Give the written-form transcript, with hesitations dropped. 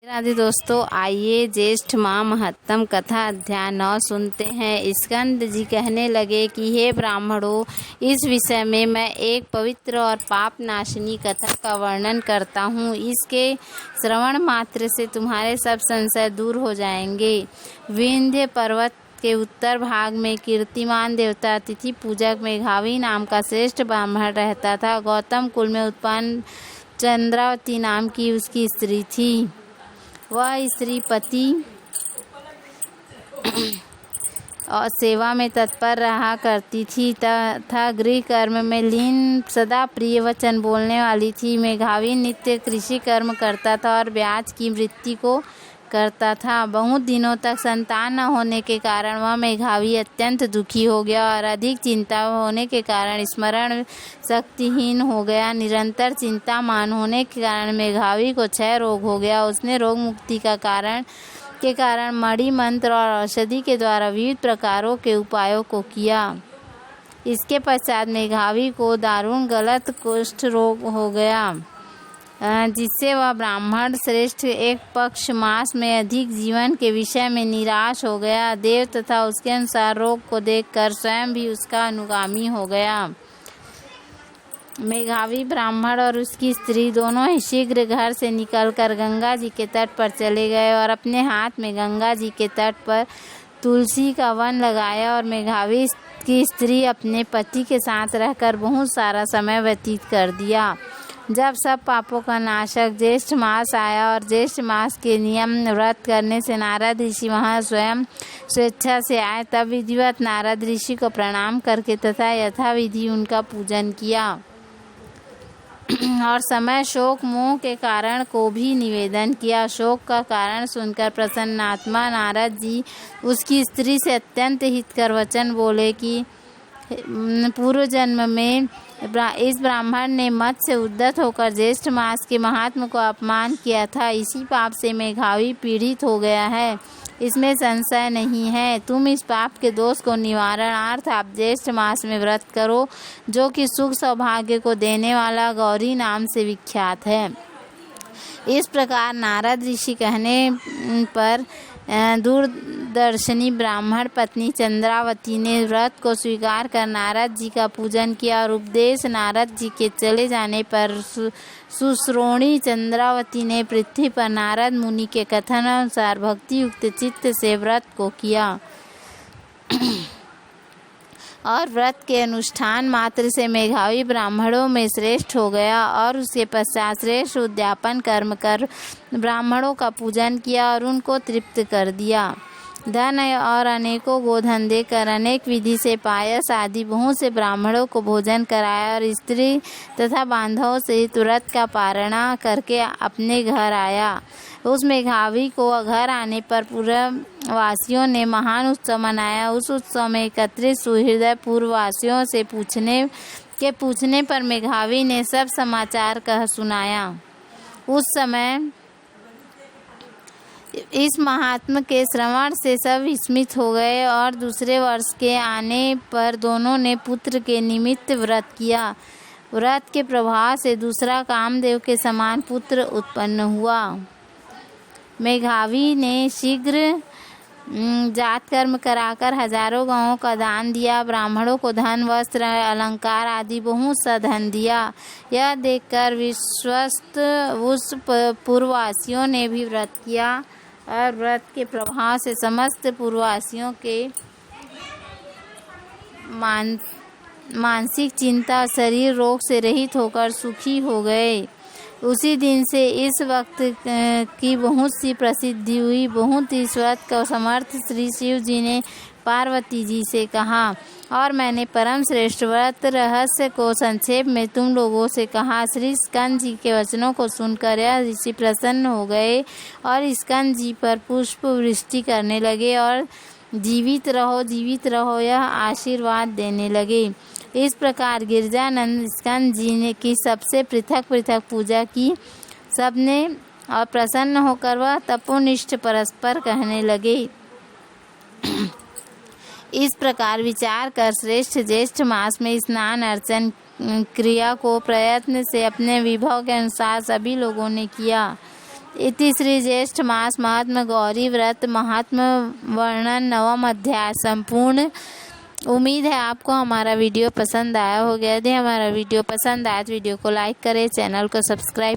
राधे दोस्तों, आइए ज्येष्ठ माह महत्तम कथा अध्याय 9 सुनते हैं। स्कंद जी कहने लगे कि हे ब्राह्मणों, इस विषय में मैं एक पवित्र और पाप नाशिनी कथा का वर्णन करता हूँ। इसके श्रवण मात्र से तुम्हारे सब संशय दूर हो जाएंगे। विंध्य पर्वत के उत्तर भाग में कीर्तिमान देवता अतिथि पूजक मेघावी नाम का श्रेष्ठ ब्राह्मण रहता था। गौतम कुल में उत्पन्न चंद्रावती नाम की उसकी स्त्री थी। वह स्त्री पति और सेवा में तत्पर रहा करती थी तथा गृह कर्म में लीन सदा प्रिय वचन बोलने वाली थी। मेघावी नित्य कृषि कर्म करता था और ब्याज की वृत्ति को करता था। बहुत दिनों तक संतान न होने के कारण वह मेघावी अत्यंत दुखी हो गया और अधिक चिंता होने के कारण स्मरण शक्तिहीन हो गया। निरंतर चिंतामान होने के कारण मेघावी को क्षय रोग हो गया। उसने रोग मुक्ति के कारण मणि मंत्र और औषधि के द्वारा विविध प्रकारों के उपायों को किया। इसके पश्चात मेघावी को दारुण गलत कुष्ठ रोग हो गया, जिससे वह ब्राह्मण श्रेष्ठ एक पक्ष मास में अधिक जीवन के विषय में निराश हो गया। देव तथा उसके अनुसार रोग को देखकर स्वयं भी उसका अनुगामी हो गया। मेघावी ब्राह्मण और उसकी स्त्री दोनों ही शीघ्र घर से निकलकर गंगा जी के तट पर चले गए और अपने हाथ में गंगा जी के तट पर तुलसी का वन लगाया और मेघावी की स्त्री अपने पति के साथ रहकर बहुत सारा समय व्यतीत कर दिया। जब सब पापों का नाशक ज्येष्ठ मास आया और ज्येष्ठ मास के नियम व्रत करने से नारद ऋषि वहाँ स्वयं स्वेच्छा से आए, तब विधिवत नारद ऋषि को प्रणाम करके तथा यथाविधि उनका पूजन किया और समय शोक मोह के कारण को भी निवेदन किया। शोक का कारण सुनकर प्रसन्नात्मा नारद जी उसकी स्त्री से अत्यंत हितकर वचन बोले कि पूर्व जन्म में इस ब्राह्मण ने मत से उद्धत होकर ज्येष्ठ मास के महात्म को अपमान किया था। इसी पाप से मेघावी पीड़ित हो गया है, इसमें संशय नहीं है। तुम इस पाप के दोष को निवारणार्थ आप ज्येष्ठ मास में व्रत करो, जो कि सुख सौभाग्य को देने वाला गौरी नाम से विख्यात है। इस प्रकार नारद ऋषि कहने पर दूरदर्शिनी ब्राह्मण पत्नी चंद्रावती ने व्रत को स्वीकार कर नारद जी का पूजन किया और उपदेश नारद जी के चले जाने पर सुश्रोणी चंद्रावती ने पृथ्वी पर नारद मुनि के कथन अनुसार भक्ति युक्त चित्त से व्रत को किया और व्रत के अनुष्ठान मात्र से मेघावी ब्राह्मणों में श्रेष्ठ हो गया और उसके पश्चात श्रेष्ठ उद्यापन कर्म कर ब्राह्मणों का पूजन किया और उनको तृप्त कर दिया। धन और अनेकों गोधन देकर अनेक विधि से पायस आदि बहुत से ब्राह्मणों को भोजन कराया और स्त्री तथा बांधवों से व्रत का पारणा करके अपने घर आया। उस मेघावी को घर आने पर पूर्ववासियों ने महान उत्सव मनाया। उस उत्सव में एकत्रित सुहृदय पूर्ववासियों से पूछने पर मेघावी ने सब समाचार कह सुनाया। उस समय इस महात्मा के श्रवण से सब विस्मित हो गए और दूसरे वर्ष के आने पर दोनों ने पुत्र के निमित्त व्रत किया। व्रत के प्रभाव से दूसरा कामदेव के समान पुत्र उत्पन्न हुआ। मेघावी ने शीघ्र जात कर्म कराकर हजारों गांवों का दान दिया। ब्राह्मणों को धन वस्त्र अलंकार आदि बहुत सा धन दिया। यह देखकर विश्वस्त उस पूर्ववासियों ने भी व्रत किया और व्रत के प्रभाव से समस्त पूर्ववासियों के मानसिक चिंता शरीर रोग से रहित होकर सुखी हो गए। उसी दिन से इस वक्त की बहुत सी प्रसिद्धि हुई। बहुत ही स्वत का समर्थ श्री शिव जी ने पार्वती जी से कहा और मैंने परम श्रेष्ठ व्रत रहस्य को संक्षेप में तुम लोगों से कहा। श्री स्कंद जी के वचनों को सुनकर यह ऋषि प्रसन्न हो गए और स्कंद जी पर पुष्प वृष्टि करने लगे और जीवित रहो यह आशीर्वाद देने लगे। इस प्रकार गिरजानंद स्कंद जी ने की सबसे पृथक पूजा की। सबने और प्रसन्न होकर वह तपोनिष्ठ परस्पर कहने लगे। इस प्रकार विचार कर श्रेष्ठ ज्येष्ठ मास में स्नान अर्चन क्रिया को प्रयत्न से अपने विभव के अनुसार सभी लोगों ने किया। इति श्री ज्येष्ठ मास महात्म गौरी व्रत महात्म वर्णन नवम अध्याय संपूर्ण। उम्मीद है आपको हमारा वीडियो पसंद आया होगा। यदि हमारा वीडियो पसंद आया तो वीडियो को लाइक करें, चैनल को सब्सक्राइब